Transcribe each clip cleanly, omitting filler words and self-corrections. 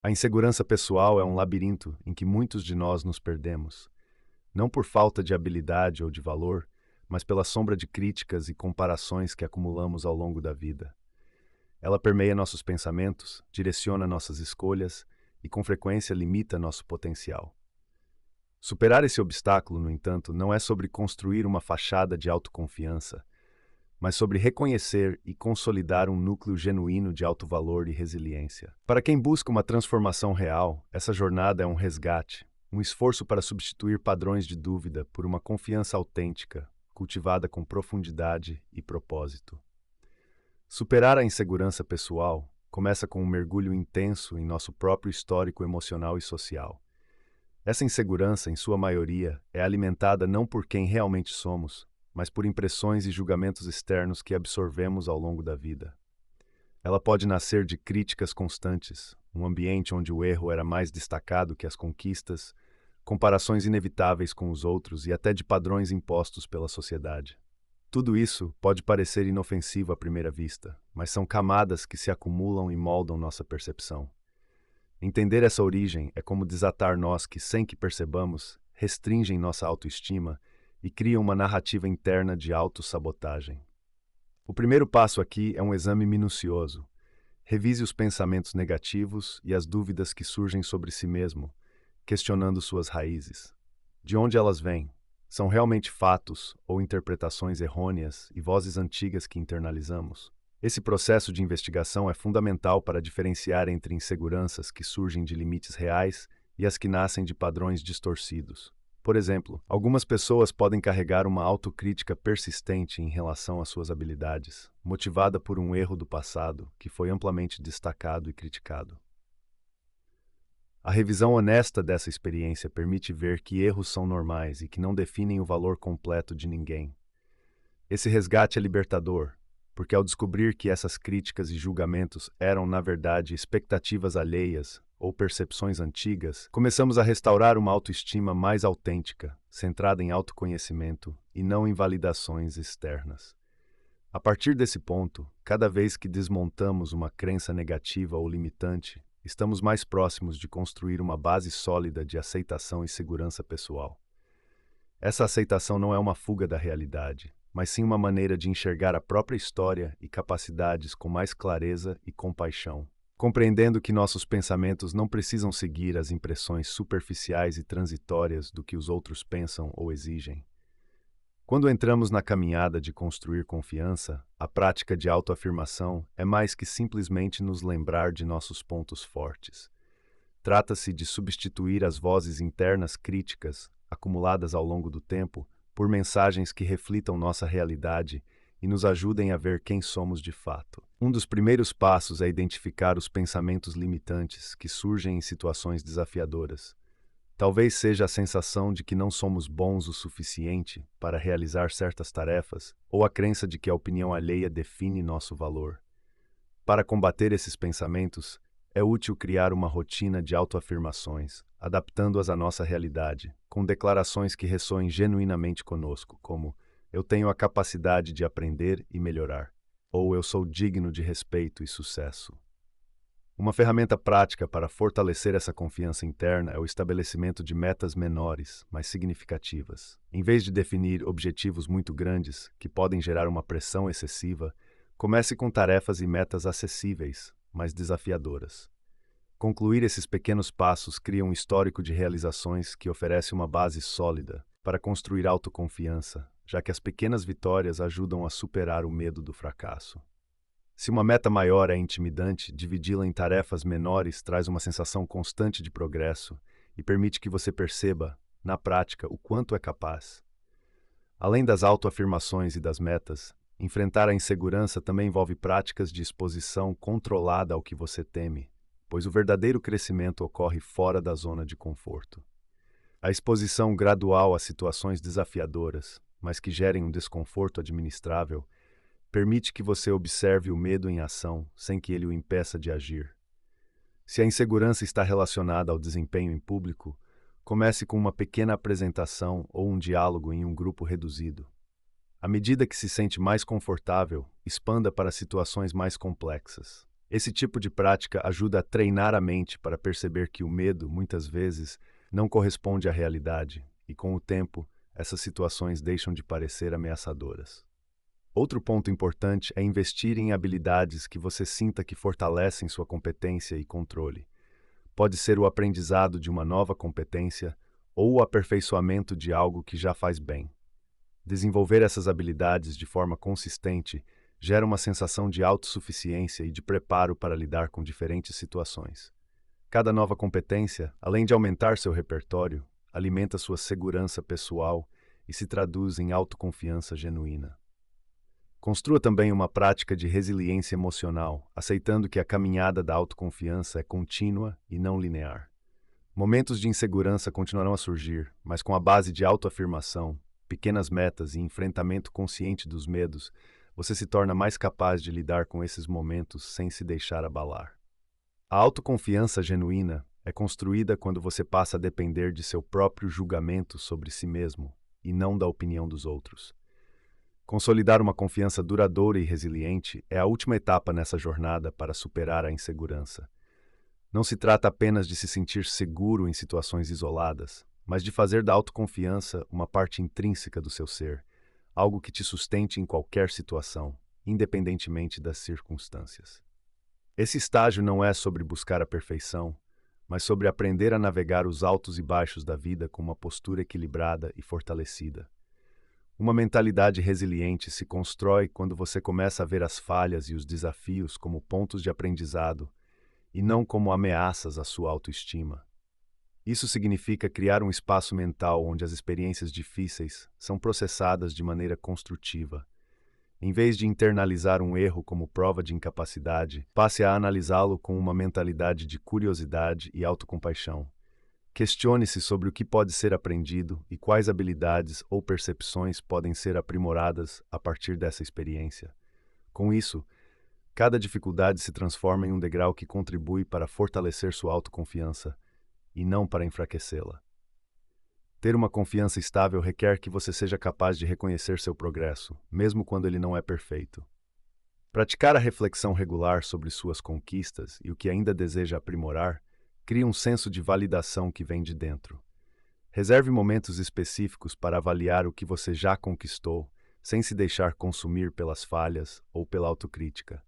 A insegurança pessoal é um labirinto em que muitos de nós nos perdemos, não por falta de habilidade ou de valor, mas pela sombra de críticas e comparações que acumulamos ao longo da vida. Ela permeia nossos pensamentos, direciona nossas escolhas e, com frequência, limita nosso potencial. Superar esse obstáculo, no entanto, não é sobre construir uma fachada de autoconfiança, mas sobre reconhecer e consolidar um núcleo genuíno de alto valor e resiliência. Para quem busca uma transformação real, essa jornada é um resgate, um esforço para substituir padrões de dúvida por uma confiança autêntica, cultivada com profundidade e propósito. Superar a insegurança pessoal começa com um mergulho intenso em nosso próprio histórico emocional e social. Essa insegurança, em sua maioria, é alimentada não por quem realmente somos, mas por impressões e julgamentos externos que absorvemos ao longo da vida. Ela pode nascer de críticas constantes, um ambiente onde o erro era mais destacado que as conquistas, comparações inevitáveis com os outros e até de padrões impostos pela sociedade. Tudo isso pode parecer inofensivo à primeira vista, mas são camadas que se acumulam e moldam nossa percepção. Entender essa origem é como desatar nós que, sem que percebamos, restringem nossa autoestima e criam uma narrativa interna de autossabotagem. O primeiro passo aqui é um exame minucioso. Revise os pensamentos negativos e as dúvidas que surgem sobre si mesmo, questionando suas raízes. De onde elas vêm? São realmente fatos ou interpretações errôneas e vozes antigas que internalizamos? Esse processo de investigação é fundamental para diferenciar entre inseguranças que surgem de limites reais e as que nascem de padrões distorcidos. Por exemplo, algumas pessoas podem carregar uma autocrítica persistente em relação às suas habilidades, motivada por um erro do passado que foi amplamente destacado e criticado. A revisão honesta dessa experiência permite ver que erros são normais e que não definem o valor completo de ninguém. Esse resgate é libertador, porque ao descobrir que essas críticas e julgamentos eram, na verdade, expectativas alheias ou percepções antigas, começamos a restaurar uma autoestima mais autêntica, centrada em autoconhecimento e não em validações externas. A partir desse ponto, cada vez que desmontamos uma crença negativa ou limitante, estamos mais próximos de construir uma base sólida de aceitação e segurança pessoal. Essa aceitação não é uma fuga da realidade, mas sim uma maneira de enxergar a própria história e capacidades com mais clareza e compaixão, compreendendo que nossos pensamentos não precisam seguir as impressões superficiais e transitórias do que os outros pensam ou exigem. Quando entramos na caminhada de construir confiança, a prática de autoafirmação é mais que simplesmente nos lembrar de nossos pontos fortes. Trata-se de substituir as vozes internas críticas, acumuladas ao longo do tempo, por mensagens que reflitam nossa realidade e nos ajudem a ver quem somos de fato. Um dos primeiros passos é identificar os pensamentos limitantes que surgem em situações desafiadoras. Talvez seja a sensação de que não somos bons o suficiente para realizar certas tarefas, ou a crença de que a opinião alheia define nosso valor. Para combater esses pensamentos, é útil criar uma rotina de autoafirmações, adaptando-as à nossa realidade, com declarações que ressoem genuinamente conosco, como "eu tenho a capacidade de aprender e melhorar", ou "eu sou digno de respeito e sucesso". Uma ferramenta prática para fortalecer essa confiança interna é o estabelecimento de metas menores, mas significativas. Em vez de definir objetivos muito grandes, que podem gerar uma pressão excessiva, comece com tarefas e metas acessíveis, mas desafiadoras. Concluir esses pequenos passos cria um histórico de realizações que oferece uma base sólida para construir autoconfiança, já que as pequenas vitórias ajudam a superar o medo do fracasso. Se uma meta maior é intimidante, dividi-la em tarefas menores traz uma sensação constante de progresso e permite que você perceba, na prática, o quanto é capaz. Além das autoafirmações e das metas, enfrentar a insegurança também envolve práticas de exposição controlada ao que você teme, pois o verdadeiro crescimento ocorre fora da zona de conforto. A exposição gradual a situações desafiadoras, mas que gerem um desconforto administrável, permite que você observe o medo em ação sem que ele o impeça de agir. Se a insegurança está relacionada ao desempenho em público, comece com uma pequena apresentação ou um diálogo em um grupo reduzido. À medida que se sente mais confortável, expanda para situações mais complexas. Esse tipo de prática ajuda a treinar a mente para perceber que o medo, muitas vezes, não corresponde à realidade, e com o tempo, essas situações deixam de parecer ameaçadoras. Outro ponto importante é investir em habilidades que você sinta que fortalecem sua competência e controle. Pode ser o aprendizado de uma nova competência ou o aperfeiçoamento de algo que já faz bem. Desenvolver essas habilidades de forma consistente gera uma sensação de autossuficiência e de preparo para lidar com diferentes situações. Cada nova competência, além de aumentar seu repertório, alimenta sua segurança pessoal e se traduz em autoconfiança genuína. Construa também uma prática de resiliência emocional, aceitando que a caminhada da autoconfiança é contínua e não linear. Momentos de insegurança continuarão a surgir, mas com a base de autoafirmação, pequenas metas e enfrentamento consciente dos medos, você se torna mais capaz de lidar com esses momentos sem se deixar abalar. A autoconfiança genuína é construída quando você passa a depender de seu próprio julgamento sobre si mesmo e não da opinião dos outros. Consolidar uma confiança duradoura e resiliente é a última etapa nessa jornada para superar a insegurança. Não se trata apenas de se sentir seguro em situações isoladas, mas de fazer da autoconfiança uma parte intrínseca do seu ser, algo que te sustente em qualquer situação, independentemente das circunstâncias. Esse estágio não é sobre buscar a perfeição, mas sobre aprender a navegar os altos e baixos da vida com uma postura equilibrada e fortalecida. Uma mentalidade resiliente se constrói quando você começa a ver as falhas e os desafios como pontos de aprendizado e não como ameaças à sua autoestima. Isso significa criar um espaço mental onde as experiências difíceis são processadas de maneira construtiva. Em vez de internalizar um erro como prova de incapacidade, passe a analisá-lo com uma mentalidade de curiosidade e autocompaixão. Questione-se sobre o que pode ser aprendido e quais habilidades ou percepções podem ser aprimoradas a partir dessa experiência. Com isso, cada dificuldade se transforma em um degrau que contribui para fortalecer sua autoconfiança e não para enfraquecê-la. Ter uma confiança estável requer que você seja capaz de reconhecer seu progresso, mesmo quando ele não é perfeito. Praticar a reflexão regular sobre suas conquistas e o que ainda deseja aprimorar cria um senso de validação que vem de dentro. Reserve momentos específicos para avaliar o que você já conquistou, sem se deixar consumir pelas falhas ou pela autocrítica.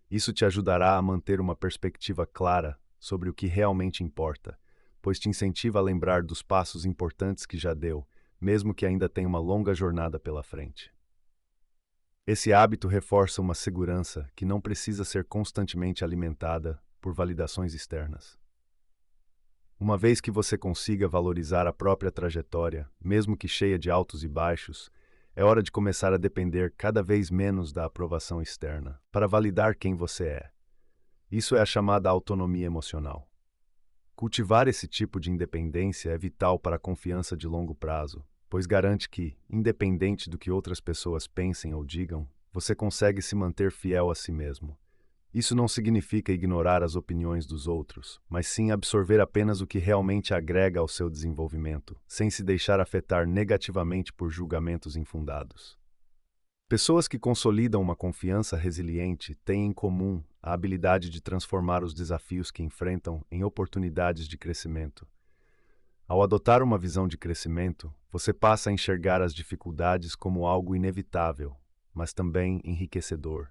Isso te ajudará a manter uma perspectiva clara sobre o que realmente importa, pois te incentiva a lembrar dos passos importantes que já deu, mesmo que ainda tenha uma longa jornada pela frente. Esse hábito reforça uma segurança que não precisa ser constantemente alimentada por validações externas. Uma vez que você consiga valorizar a própria trajetória, mesmo que cheia de altos e baixos, é hora de começar a depender cada vez menos da aprovação externa, para validar quem você é. Isso é a chamada autonomia emocional. Cultivar esse tipo de independência é vital para a confiança de longo prazo, pois garante que, independente do que outras pessoas pensem ou digam, você consegue se manter fiel a si mesmo. Isso não significa ignorar as opiniões dos outros, mas sim absorver apenas o que realmente agrega ao seu desenvolvimento, sem se deixar afetar negativamente por julgamentos infundados. Pessoas que consolidam uma confiança resiliente têm em comum a habilidade de transformar os desafios que enfrentam em oportunidades de crescimento. Ao adotar uma visão de crescimento, você passa a enxergar as dificuldades como algo inevitável, mas também enriquecedor.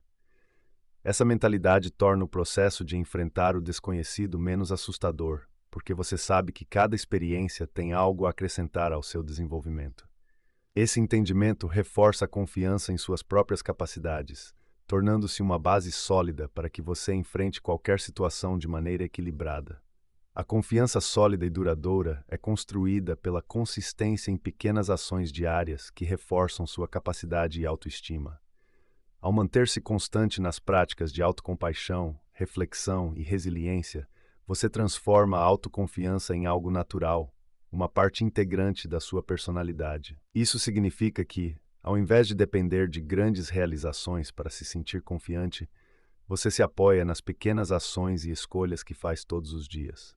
Essa mentalidade torna o processo de enfrentar o desconhecido menos assustador, porque você sabe que cada experiência tem algo a acrescentar ao seu desenvolvimento. Esse entendimento reforça a confiança em suas próprias capacidades, tornando-se uma base sólida para que você enfrente qualquer situação de maneira equilibrada. A confiança sólida e duradoura é construída pela consistência em pequenas ações diárias que reforçam sua capacidade e autoestima. Ao manter-se constante nas práticas de autocompaixão, reflexão e resiliência, você transforma a autoconfiança em algo natural, uma parte integrante da sua personalidade. Isso significa que, ao invés de depender de grandes realizações para se sentir confiante, você se apoia nas pequenas ações e escolhas que faz todos os dias.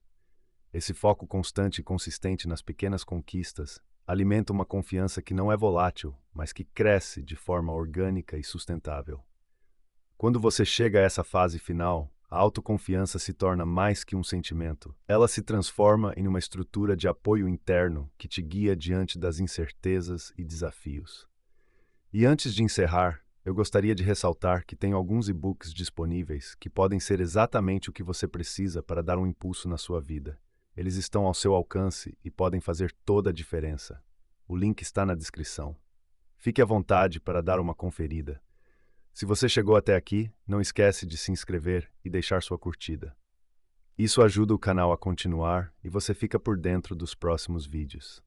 Esse foco constante e consistente nas pequenas conquistas alimenta uma confiança que não é volátil, mas que cresce de forma orgânica e sustentável. Quando você chega a essa fase final, a autoconfiança se torna mais que um sentimento. Ela se transforma em uma estrutura de apoio interno que te guia diante das incertezas e desafios. E antes de encerrar, eu gostaria de ressaltar que tem alguns e-books disponíveis que podem ser exatamente o que você precisa para dar um impulso na sua vida. Eles estão ao seu alcance e podem fazer toda a diferença. O link está na descrição. Fique à vontade para dar uma conferida. Se você chegou até aqui, não esquece de se inscrever e deixar sua curtida. Isso ajuda o canal a continuar e você fica por dentro dos próximos vídeos.